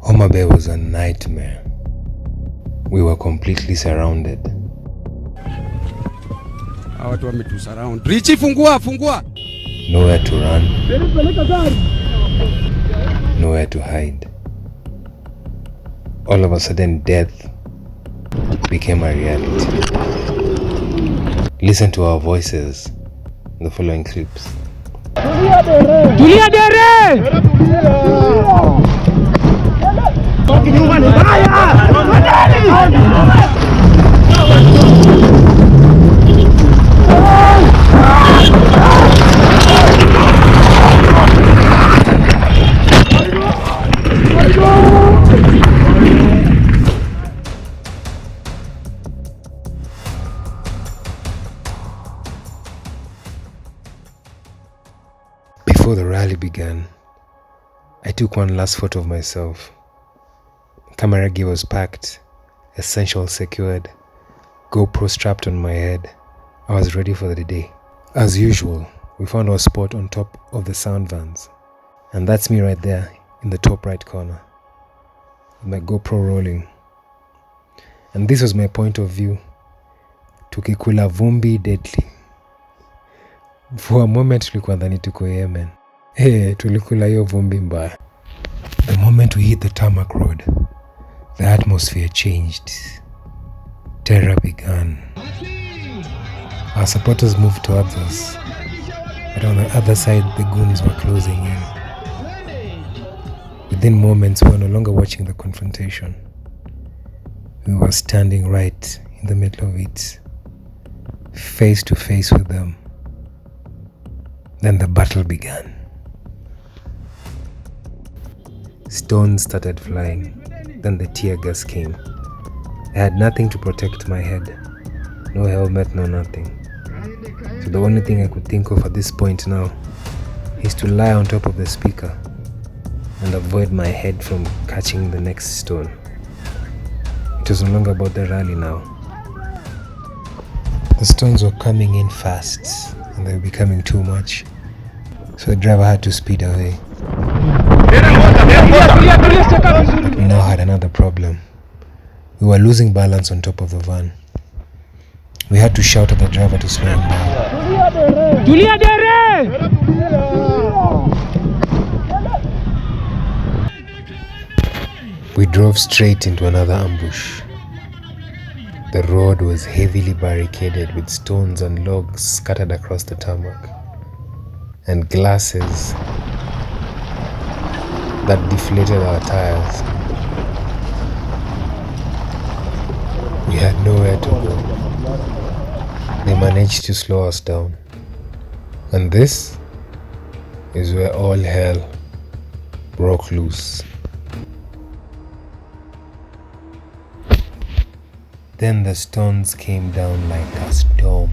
Homa Bay was a nightmare. We were completely surrounded. Watu wametusurround. Richi, fungua. Nowhere to run. Nowhere to hide. All of a sudden, death became a reality. Listen to our voices in the following clips. Tulia dere! Before the rally began, I took one last photo of myself. Camera gear was packed, essentials secured, GoPro strapped on my head. I was ready for the day. As usual, we found our spot on top of the sound vans. And that's me right there in the top right corner, with my GoPro rolling. And this was my point of view. Tukikula vumbi deadly. For a moment tulikuwa ndani tuko Yemen. Tulikula hiyo vumbi mbaya. The moment we hit the tarmac road, the atmosphere changed. Terror began. Our supporters moved towards us, but on the other side the goons were closing in. Within moments we were no longer watching the confrontation. We were standing right in the middle of it, face to face with them. Then the battle began. Stones started flying. Then the tear gas came. I had nothing to protect my head. No helmet, no nothing. So the only thing I could think of at this point now is to lie on top of the speaker and avoid my head from catching the next stone. It was no longer about the rally now. The stones were coming in fast and they were becoming too much. So the driver had to speed away. But we now had another problem. We were losing balance on top of the van. We had to shout at the driver to slow him down. Tulia dere! We drove straight into another ambush. The road was heavily barricaded with stones and logs scattered across the tarmac, and glasses that deflated our tires. We had nowhere to go. They managed to slow us down. And this is where all hell broke loose. Then the stones came down like a storm.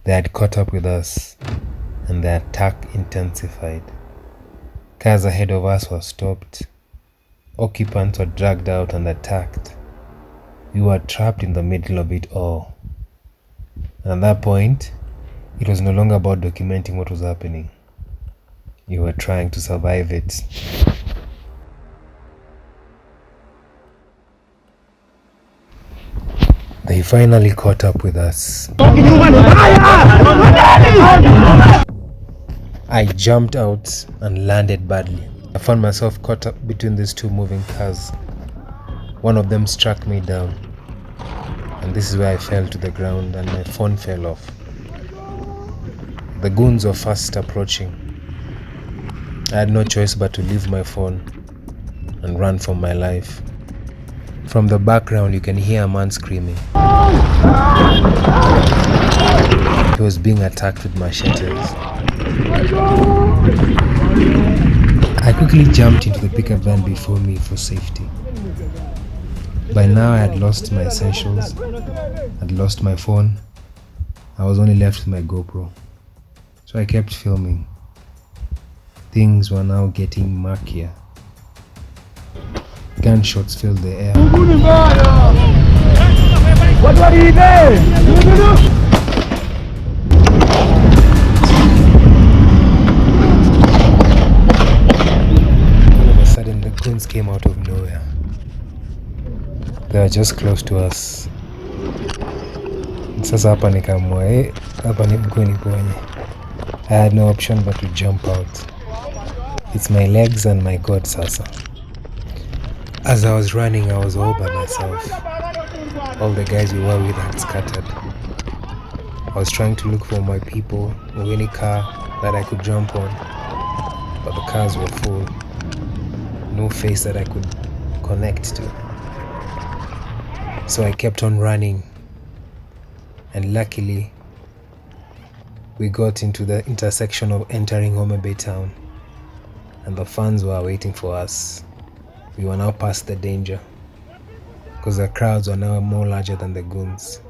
They had caught up with us, and the attack intensified. Cars ahead of us were stopped. Occupants were dragged out and attacked. We were trapped in the middle of it all. And at that point, it was no longer about documenting what was happening. You were trying to survive it. They finally caught up with us. I jumped out and landed badly. I found myself caught up between these two moving cars. One of them struck me down, and this is where I fell to the ground and my phone fell off. The goons were fast approaching. I had no choice but to leave my phone and run for my life. From the background you can hear a man screaming. He was being attacked with machetes. I quickly jumped into the pickup van before me for safety. By now I had lost my essentials, I'd lost my phone. I was only left with my GoPro. So I kept filming. Things were now getting murkier. Gunshots filled the air. What are you doing? goons came out of nowhere. They were just close to us. Sasa hapa nikaamua, hapa ni mguu niponye. I had no option but to jump out. It's my legs and my God sasa. As I was running, I was all by myself. All the guys we were with had scattered. I was trying to look for my people or any car that I could jump on, but the cars were full. No face that I could connect to. So I kept on running, and luckily we got into the intersection of entering Homa Bay town, and the fans were waiting for us. We were now past the danger, because the crowds were now more larger than the goons.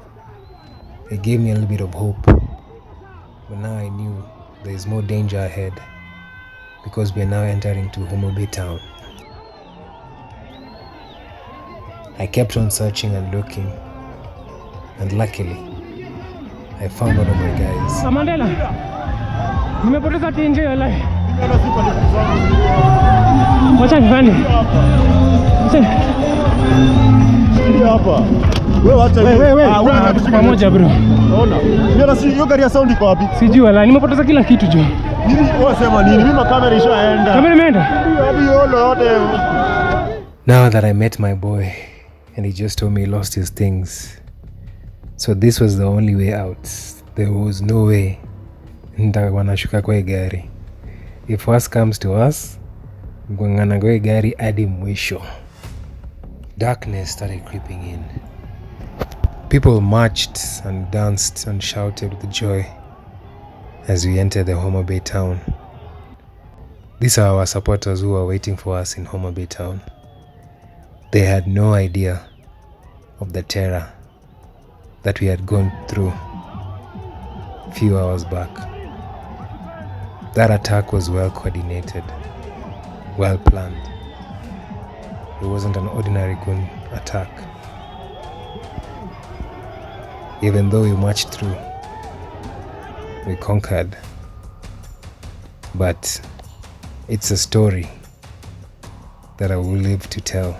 It gave me a little bit of hope, but now I knew there is more danger ahead, because we are now entering to Homa Bay town. I kept on searching and looking, and luckily I found one of my guys. Mandela, nimepoteza tinje wallahi. Wacha nifanye. Hapa. Wewe acha Wewe pamoja bro. Ona. Yeye si hiyo gari ya sound iko wapi? Sijui wallahi, nimepoteza kila kitu jo. Nini wasema nini? Mimi kamera ishaenda. Kamera imeenda? Hadi yote. Now that I met my boy and he just told me he lost his things, so this was the only way out. There was no way nitawanashuka kwa gari. If worse comes to us, ngwangana kwa gari hadi mwisho. Darkness started creeping in. People marched and danced and shouted with joy as we entered the Homa Bay town. These are our supporters who were waiting for us in Homa Bay town. They had no idea of the terror that we had gone through a few hours back. That attack was well coordinated, well planned. It wasn't an ordinary gun attack. Even though we marched through, we conquered. But it's a story that I will live to tell.